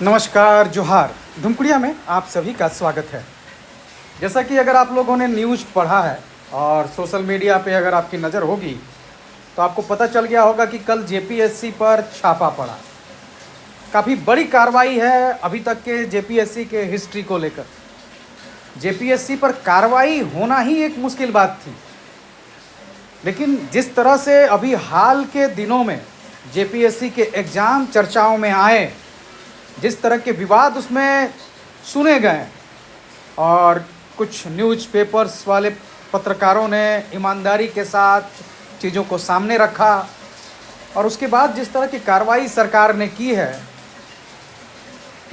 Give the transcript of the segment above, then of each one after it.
नमस्कार, जोहार। धुमकुड़िया में आप सभी का स्वागत है। जैसा कि अगर आप लोगों ने न्यूज़ पढ़ा है और सोशल मीडिया पे अगर आपकी नज़र होगी तो आपको पता चल गया होगा कि कल जेपीएससी पर छापा पड़ा। काफ़ी बड़ी कार्रवाई है अभी तक के जेपीएससी के हिस्ट्री को लेकर। जेपीएससी पर कार्रवाई होना ही एक मुश्किल बात थी, लेकिन जिस तरह से अभी हाल के दिनों में जेपीएससी के एग्ज़ाम चर्चाओं में आए, जिस तरह के विवाद उसमें सुने गए और कुछ न्यूज़पेपर्स वाले पत्रकारों ने ईमानदारी के साथ चीज़ों को सामने रखा और उसके बाद जिस तरह की कार्रवाई सरकार ने की है,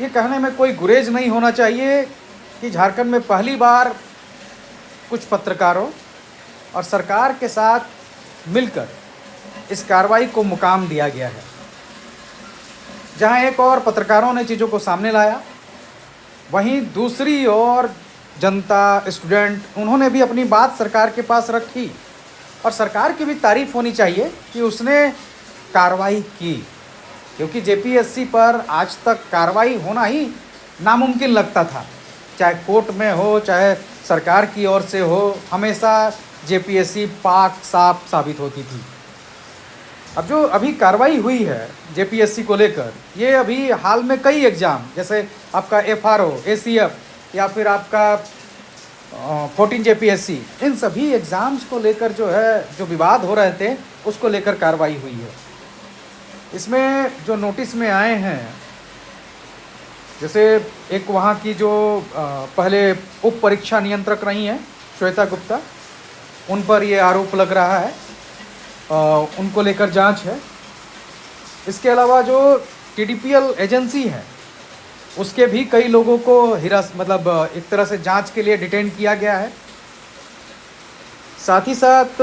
ये कहने में कोई गुरेज नहीं होना चाहिए कि झारखंड में पहली बार कुछ पत्रकारों और सरकार के साथ मिलकर इस कार्रवाई को मुकाम दिया गया है। जहां एक और पत्रकारों ने चीज़ों को सामने लाया, वहीं दूसरी ओर जनता, स्टूडेंट, उन्होंने भी अपनी बात सरकार के पास रखी और सरकार की भी तारीफ़ होनी चाहिए कि उसने कार्रवाई की, क्योंकि जेपीएससी पर आज तक कार्रवाई होना ही नामुमकिन लगता था। चाहे कोर्ट में हो, चाहे सरकार की ओर से हो, हमेशा जेपीएससी पाक साफ साबित होती थी। अब जो अभी कार्रवाई हुई है जेपीएससी को लेकर, ये अभी हाल में कई एग्ज़ाम, जैसे आपका एफआरओ, एसीएफ या फिर आपका 14 जेपीएससी, इन सभी एग्ज़ाम्स को लेकर जो है, जो विवाद हो रहे थे, उसको लेकर कार्रवाई हुई है। इसमें जो नोटिस में आए हैं, जैसे एक वहाँ की जो पहले उप परीक्षा नियंत्रक रही हैं श्वेता गुप्ता, उन पर ये आरोप लग रहा है, उनको लेकर जांच है। इसके अलावा जो टीडीपीएल एजेंसी है, उसके भी कई लोगों को एक तरह से जांच के लिए डिटेन किया गया है। साथ ही साथ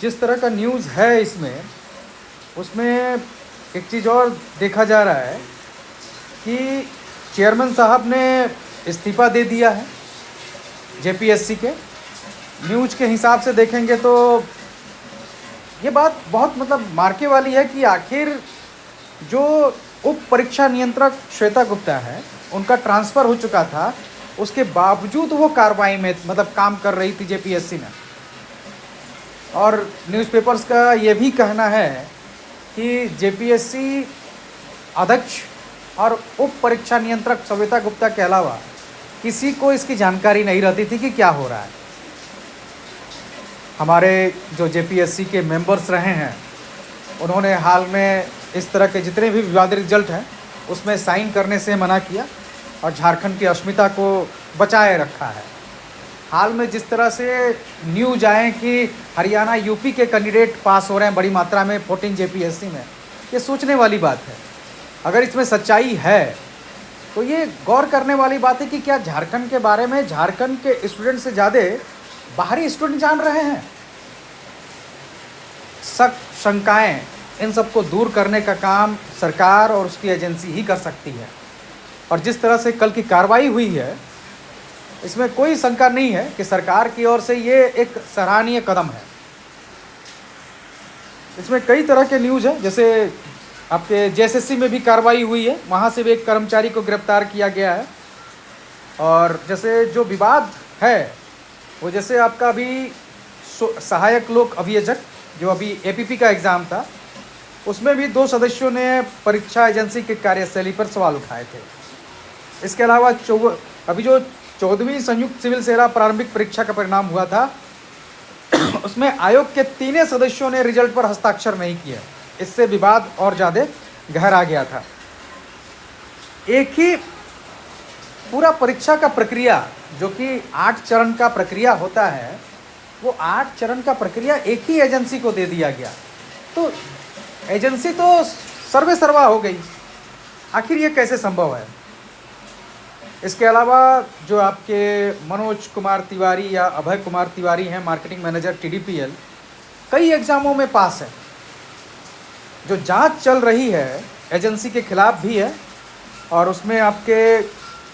जिस तरह का न्यूज़ है उसमें एक चीज़ और देखा जा रहा है कि चेयरमैन साहब ने इस्तीफ़ा दे दिया है जेपीएससी के। न्यूज़ के हिसाब से देखेंगे तो ये बात बहुत मार्के वाली है कि आखिर जो उप परीक्षा नियंत्रक श्वेता गुप्ता है, उनका ट्रांसफ़र हो चुका था, उसके बावजूद वो कार्रवाई में काम कर रही थी जेपीएससी में। और न्यूज़पेपर्स का ये भी कहना है कि जेपीएससी अध्यक्ष और उप परीक्षा नियंत्रक श्वेता गुप्ता के अलावा किसी को इसकी जानकारी नहीं रहती थी कि क्या हो रहा है। हमारे जो जेपीएससी के मेंबर्स रहे हैं, उन्होंने हाल में इस तरह के जितने भी विवादित रिजल्ट हैं उसमें साइन करने से मना किया और झारखंड की अस्मिता को बचाए रखा है। हाल में जिस तरह से न्यूज़ आए कि हरियाणा, यूपी के कैंडिडेट पास हो रहे हैं बड़ी मात्रा में 14 जेपीएससी में, ये सोचने वाली बात है। अगर इसमें सच्चाई है तो ये गौर करने वाली बात है कि क्या झारखंड के बारे में झारखंड के स्टूडेंट से ज़्यादा बाहरी स्टूडेंट जान रहे हैं। शक, शंकाएं, इन सबको दूर करने का काम सरकार और उसकी एजेंसी ही कर सकती है। और जिस तरह से कल की कार्रवाई हुई है, इसमें कोई शंका नहीं है कि सरकार की ओर से ये एक सराहनीय कदम है। इसमें कई तरह के न्यूज़ है, जैसे आपके जेएसएससी में भी कार्रवाई हुई है, वहाँ से भी एक कर्मचारी को गिरफ्तार किया गया है। और जैसे जो विवाद है वो, जैसे आपका अभी सहायक लोक अभियोजक जो अभी एपीपी का एग्ज़ाम था, उसमें भी 2 सदस्यों ने परीक्षा एजेंसी के कार्यशैली पर सवाल उठाए थे। इसके अलावा अभी जो 14वीं संयुक्त सिविल सेवा प्रारंभिक परीक्षा का परिणाम हुआ था, उसमें आयोग के 3 सदस्यों ने रिजल्ट पर हस्ताक्षर नहीं किया। इससे विवाद और ज़्यादा गहरा गया था। एक ही पूरा परीक्षा का प्रक्रिया, जो कि 8 चरण का प्रक्रिया होता है, वो 8 चरण का प्रक्रिया एक ही एजेंसी को दे दिया गया। तो एजेंसी तो सर्वे सर्वा हो गई। आखिर ये कैसे संभव है? इसके अलावा जो आपके मनोज कुमार तिवारी या अभय कुमार तिवारी हैं, मार्केटिंग मैनेजर टीडीपीएल, कई एग्ज़ामों में पास है। जो जांच चल रही है एजेंसी के खिलाफ भी है, और उसमें आपके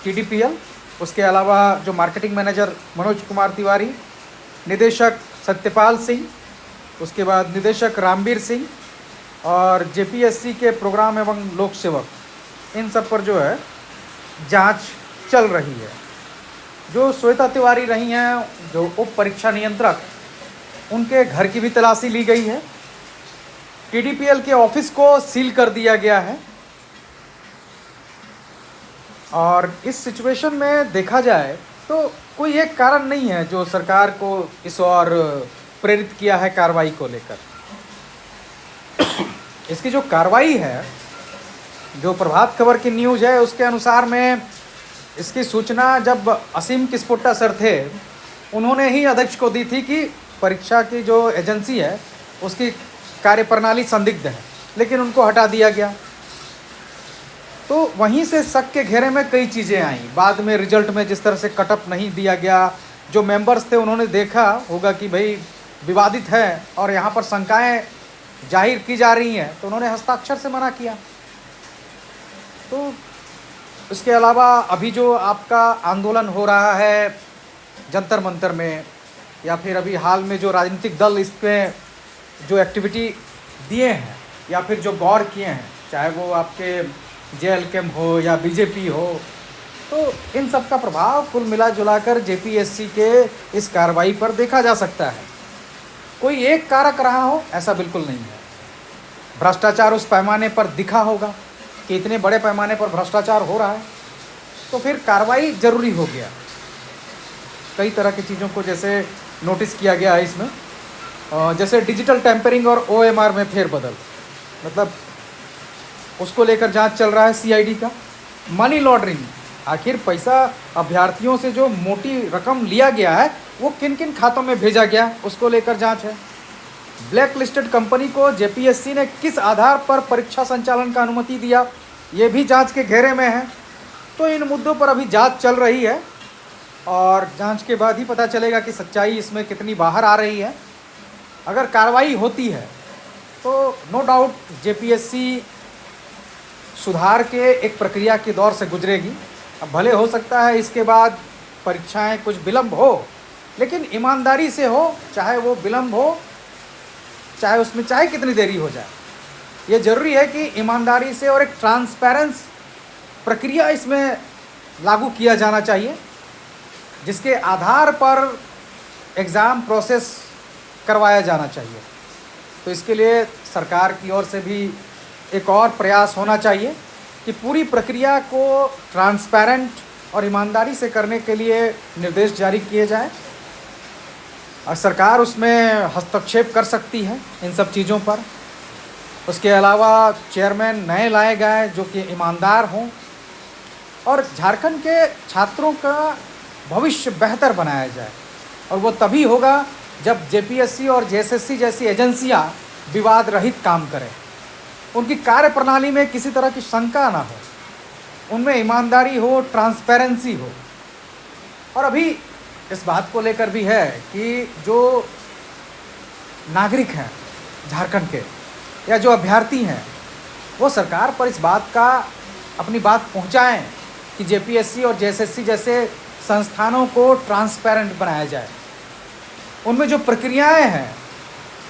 टीडीपीएल, उसके अलावा जो मार्केटिंग मैनेजर मनोज कुमार तिवारी, निदेशक सत्यपाल सिंह, उसके बाद निदेशक रामवीर सिंह और जेपीएससी के प्रोग्राम एवं लोक सेवक, इन सब पर जो है जांच चल रही है। जो श्वेता तिवारी रही हैं, जो उप परीक्षा नियंत्रक, उनके घर की भी तलाशी ली गई है। TDPL के ऑफिस को सील कर दिया गया है। और इस सिचुएशन में देखा जाए तो कोई एक कारण नहीं है जो सरकार को इस ओर प्रेरित किया है कार्रवाई को लेकर। इसकी जो कार्रवाई है, जो प्रभात खबर की न्यूज़ है उसके अनुसार में इसकी सूचना जब असीम किस्पोट्टा सर थे, उन्होंने ही अध्यक्ष को दी थी कि परीक्षा की जो एजेंसी है उसकी कार्यप्रणाली संदिग्ध है, लेकिन उनको हटा दिया गया। तो वहीं से शक के घेरे में कई चीज़ें आईं। बाद में रिजल्ट में जिस तरह से कटअप नहीं दिया गया, जो मेंबर्स थे उन्होंने देखा होगा कि भाई विवादित है और यहाँ पर शंकाएं जाहिर की जा रही हैं, तो उन्होंने हस्ताक्षर से मना किया। तो इसके अलावा अभी जो आपका आंदोलन हो रहा है जंतर मंतर में, या फिर अभी हाल में जो राजनीतिक दल इसमें जो एक्टिविटी दिए हैं या फिर जो गौर किए हैं, चाहे वो आपके JLKM हो या BJP हो, तो इन सब का प्रभाव कुल मिला जुलाकर JPSC के इस कार्रवाई पर देखा जा सकता है। कोई एक कारक रहा हो ऐसा बिल्कुल नहीं है। भ्रष्टाचार उस पैमाने पर दिखा होगा कि इतने बड़े पैमाने पर भ्रष्टाचार हो रहा है, तो फिर कार्रवाई ज़रूरी हो गया। कई तरह की चीज़ों को जैसे नोटिस किया गया है इसमें, जैसे डिजिटल टैंपरिंग और OMR में फेरबदल, मतलब उसको लेकर जांच चल रहा है CID का। मनी लॉन्ड्रिंग, आखिर पैसा अभ्यर्थियों से जो मोटी रकम लिया गया है वो किन किन खातों में भेजा गया, उसको लेकर जांच है। ब्लैक लिस्टेड कंपनी को JPSC ने किस आधार पर परीक्षा संचालन का अनुमति दिया, ये भी जांच के घेरे में है। तो इन मुद्दों पर अभी जांच चल रही है और जांच के बाद ही पता चलेगा कि सच्चाई इसमें कितनी बाहर आ रही है। अगर कार्रवाई होती है तो नो डाउट JPSC सुधार के एक प्रक्रिया के दौर से गुजरेगी। अब भले हो सकता है इसके बाद परीक्षाएं कुछ विलम्ब हो, लेकिन ईमानदारी से हो, चाहे वो विलम्ब हो, चाहे उसमें चाहे कितनी देरी हो जाए। ये ज़रूरी है कि ईमानदारी से और एक ट्रांसपेरेंस प्रक्रिया इसमें लागू किया जाना चाहिए, जिसके आधार पर एग्ज़ाम प्रोसेस करवाया जाना चाहिए। तो इसके लिए सरकार की ओर से भी एक और प्रयास होना चाहिए कि पूरी प्रक्रिया को ट्रांसपेरेंट और ईमानदारी से करने के लिए निर्देश जारी किए जाएं, और सरकार उसमें हस्तक्षेप कर सकती है इन सब चीज़ों पर। उसके अलावा चेयरमैन नए लाए गए जो कि ईमानदार हों और झारखंड के छात्रों का भविष्य बेहतर बनाया जाए। और वो तभी होगा जब JPSC और JSSC जैसी एजेंसियां विवाद रहित काम करें, उनकी कार्यप्रणाली में किसी तरह की शंका ना हो, उनमें ईमानदारी हो, ट्रांसपेरेंसी हो। और अभी इस बात को लेकर भी है कि जो नागरिक हैं झारखंड के या जो अभ्यर्थी हैं, वो सरकार पर इस बात का अपनी बात पहुंचाएं कि JPSC और JSSC जैसे संस्थानों को ट्रांसपेरेंट बनाया जाए, उनमें जो प्रक्रियाएं हैं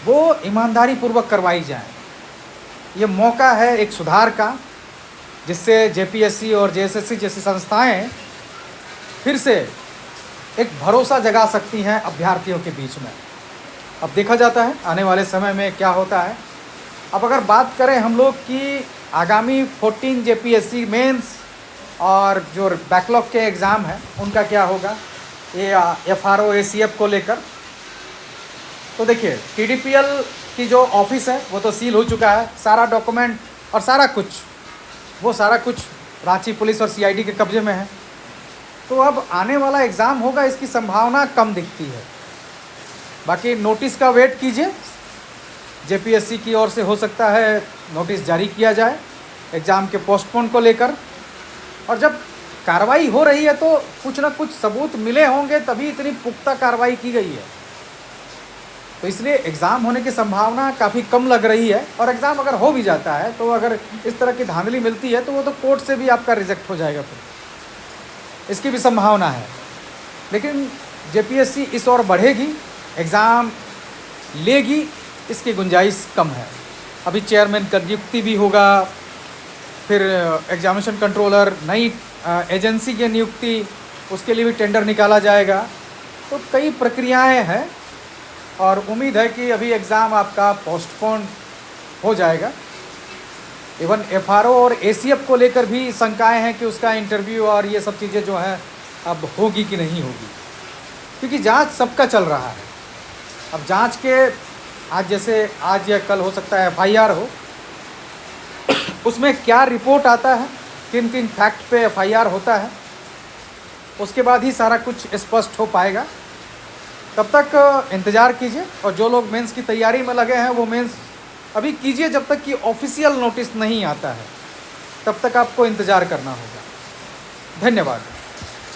वो ईमानदारी पूर्वक करवाई जाएं। ये मौका है एक सुधार का, जिससे JPSC और JSSC जैसी संस्थाएं फिर से एक भरोसा जगा सकती हैं अभ्यर्थियों के बीच में। अब देखा जाता है आने वाले समय में क्या होता है। अब अगर बात करें हम लोग की आगामी 14 JPSC मेंस और जो बैकलॉग के एग्ज़ाम हैं उनका क्या होगा, ये FRO ACF को लेकर, तो देखिए TDPL की जो ऑफिस है वो तो सील हो चुका है। सारा डॉक्यूमेंट और सारा कुछ रांची पुलिस और CID के कब्जे में है। तो अब आने वाला एग्ज़ाम होगा, इसकी संभावना कम दिखती है। बाकी नोटिस का वेट कीजिए, JPSC की ओर से हो सकता है नोटिस जारी किया जाए एग्ज़ाम के पोस्टपोन को लेकर। और जब कार्रवाई हो रही है तो कुछ ना कुछ सबूत मिले होंगे, तभी इतनी पुख्ता कार्रवाई की गई है। तो इसलिए एग्ज़ाम होने की संभावना काफ़ी कम लग रही है। और एग्ज़ाम अगर हो भी जाता है तो अगर इस तरह की धांधली मिलती है तो वो तो कोर्ट से भी आपका रिजेक्ट हो जाएगा, फिर इसकी भी संभावना है। लेकिन JPSC इस ओर बढ़ेगी, एग्ज़ाम लेगी, इसकी गुंजाइश कम है। अभी चेयरमैन का नियुक्ति भी होगा, फिर एग्जामिनेशन कंट्रोलर, नई एजेंसी की नियुक्ति, उसके लिए भी टेंडर निकाला जाएगा। तो कई प्रक्रियाएं हैं और उम्मीद है कि अभी एग्ज़ाम आपका पोस्टपोन हो जाएगा। इवन एफआरओ और एसीएफ को लेकर भी शंकाएं हैं कि उसका इंटरव्यू और ये सब चीज़ें जो हैं अब होगी कि नहीं होगी, क्योंकि जांच सबका चल रहा है। अब जांच के आज जैसे आज या कल हो सकता है एफआईआर हो, उसमें क्या रिपोर्ट आता है, किन किन फैक्ट पे एफआईआर होता है, उसके बाद ही सारा कुछ स्पष्ट हो पाएगा। तब तक इंतज़ार कीजिए और जो लोग मेंस की तैयारी में लगे हैं वो मेंस अभी कीजिए, जब तक कि ऑफिशियल नोटिस नहीं आता है तब तक आपको इंतज़ार करना होगा। धन्यवाद।